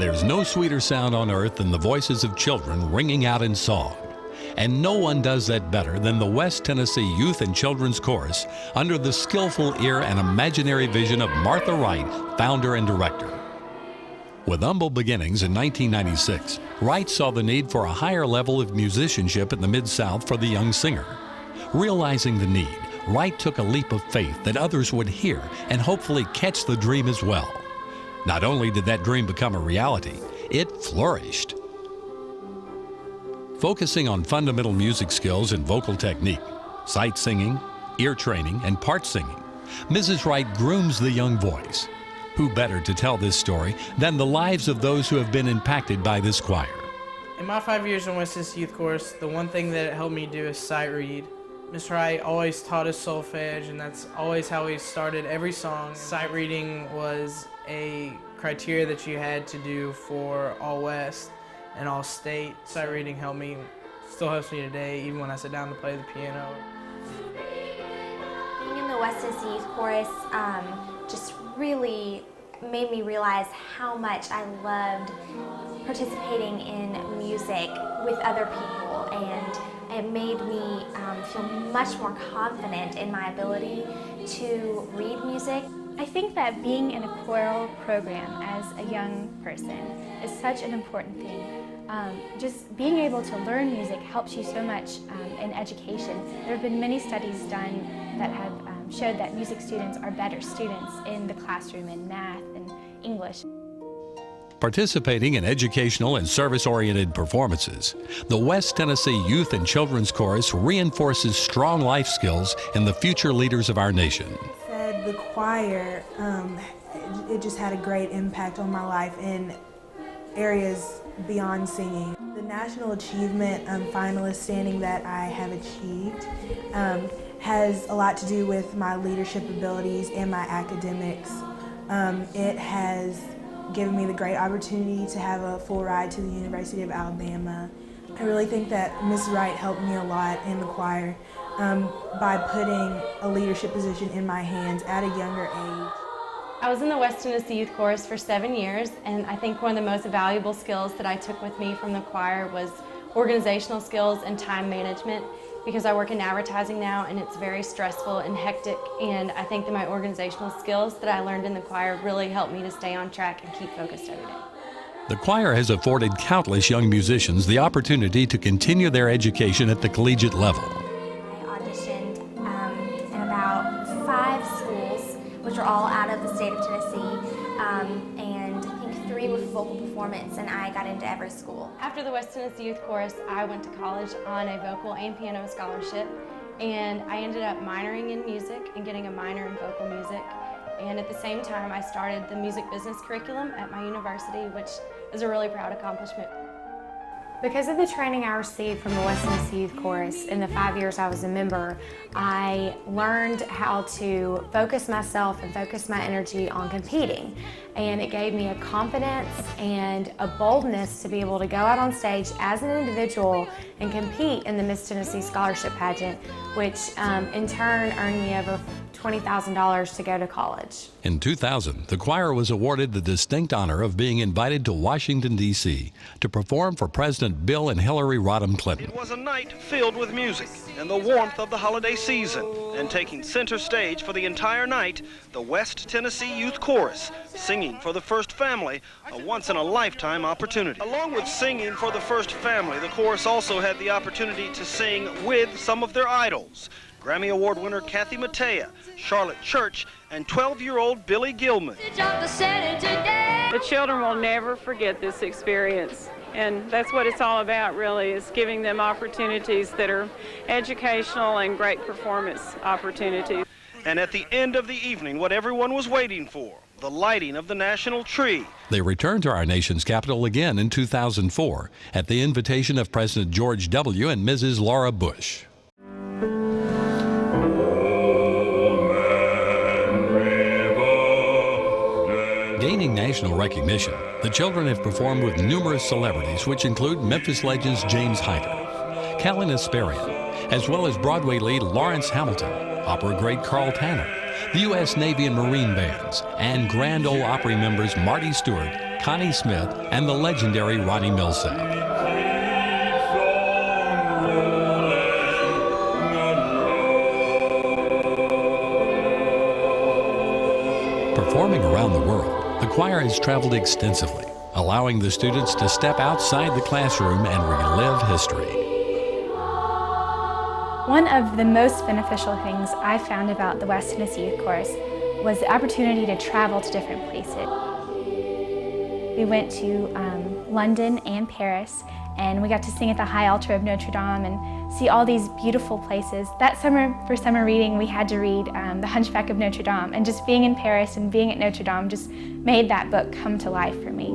There's no sweeter sound on earth than the voices of children ringing out in song. And no one does that better than the West Tennessee Youth and Children's Chorus under the skillful ear and imaginary vision of Martha Wright, founder and director. With humble beginnings in 1996, Wright saw the need for a higher level of musicianship in the Mid-South for the young singer. Realizing the need, Wright took a leap of faith that others would hear and hopefully catch the dream as well. Not only did that dream become a reality, it flourished. Focusing on fundamental music skills and vocal technique, sight singing, ear training, and part singing, Mrs. Wright grooms the young voice. Who better to tell this story than the lives of those who have been impacted by this choir? In my 5 years in West Tennessee Youth Chorus, the one thing that it helped me do is sight read. Miss Wright always taught us solfege, and that's always how we started every song. Sight reading was a criteria that you had to do for all West and all state. Sight reading helped me, still helps me today, even when I sit down to play the piano. Being in the West Tennessee Youth Chorus just really made me realize how much I loved participating in music with other people, and it made me feel much more confident in my ability to read music. I think that being in a choral program as a young person is such an important thing. Just being able to learn music helps you so much in education. There have been many studies done that have showed that music students are better students in the classroom in math and English. Participating in educational and service-oriented performances, the West Tennessee Youth and Children's Chorus reinforces strong life skills in the future leaders of our nation. The choir, it just had a great impact on my life in areas beyond singing. The national achievement finalist standing that I have achieved has a lot to do with my leadership abilities and my academics. It has given me the great opportunity to have a full ride to the University of Alabama. I really think that Ms. Wright helped me a lot in the choir by putting a leadership position in my hands at a younger age. I was in the West Tennessee Youth Chorus for 7 years, and I think one of the most valuable skills that I took with me from the choir was organizational skills and time management, because I work in advertising now and it's very stressful and hectic, and I think that my organizational skills that I learned in the choir really helped me to stay on track and keep focused every day. The choir has afforded countless young musicians the opportunity to continue their education at the collegiate level. I auditioned in about 5 schools, which are all out of the state of Tennessee, and I think 3 were vocal performance, and I got into every school. After the West Tennessee Youth Chorus, I went to college on a vocal and piano scholarship, and I ended up minoring in music and getting a minor in vocal music. And at the same time, I started the music business curriculum at my university, which is a really proud accomplishment. Because of the training I received from the West Tennessee Youth Chorus in the 5 years I was a member, I learned how to focus myself and focus my energy on competing. And it gave me a confidence and a boldness to be able to go out on stage as an individual and compete in the Miss Tennessee Scholarship Pageant, which in turn earned me over $20,000 to go to college. In 2000, the choir was awarded the distinct honor of being invited to Washington, D.C. to perform for President Bill and Hillary Rodham Clinton. It was a night filled with music and the warmth of the holiday season, and taking center stage for the entire night, the West Tennessee Youth Chorus, singing for the first family, a once-in-a-lifetime opportunity. Along with singing for the first family, the chorus also had the opportunity to sing with some of their idols. Grammy Award winner Kathy Mattea, Charlotte Church, and 12-year-old Billy Gilman. The children will never forget this experience, and that's what it's all about, really, is giving them opportunities that are educational and great performance opportunities. And at the end of the evening, what everyone was waiting for, the lighting of the national tree. They returned to our nation's capital again in 2004 at the invitation of President George W. and Mrs. Laura Bush. Gaining national recognition, the children have performed with numerous celebrities, which include Memphis legends James Hyder, Callan Asparian, as well as Broadway lead Lawrence Hamilton, opera great Carl Tanner, the U.S. Navy and Marine bands, and Grand Ole Opry members Marty Stewart, Connie Smith and the legendary Ronnie Milsap. Performing around the world, the choir has traveled extensively, allowing the students to step outside the classroom and relive history. One of the most beneficial things I found about the West Tennessee Youth Chorus was the opportunity to travel to different places. We went to London and Paris, and we got to sing at the high altar of Notre Dame and see all these beautiful places. That summer, for summer reading, we had to read The Hunchback of Notre Dame, and just being in Paris and being at Notre Dame just made that book come to life for me.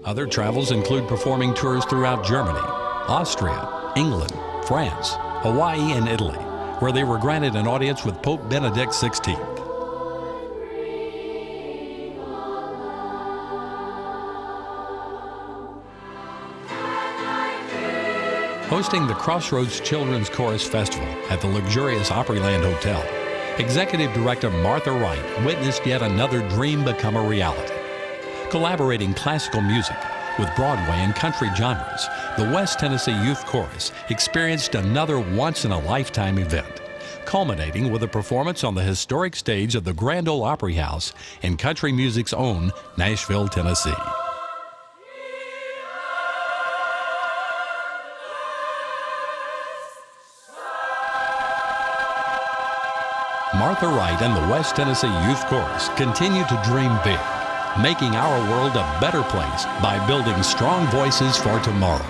Other travels include performing tours throughout Germany, Austria, England, France, Hawaii, and Italy, where they were granted an audience with Pope Benedict XVI. Hosting the Crossroads Children's Chorus Festival at the luxurious Opryland Hotel, Executive Director Martha Wright witnessed yet another dream become a reality. Collaborating classical music with Broadway and country genres, the West Tennessee Youth Chorus experienced another once-in-a-lifetime event, culminating with a performance on the historic stage of the Grand Ole Opry House in country music's own Nashville, Tennessee. Martha Wright and the West Tennessee Youth Chorus continue to dream big, making our world a better place by building strong voices for tomorrow.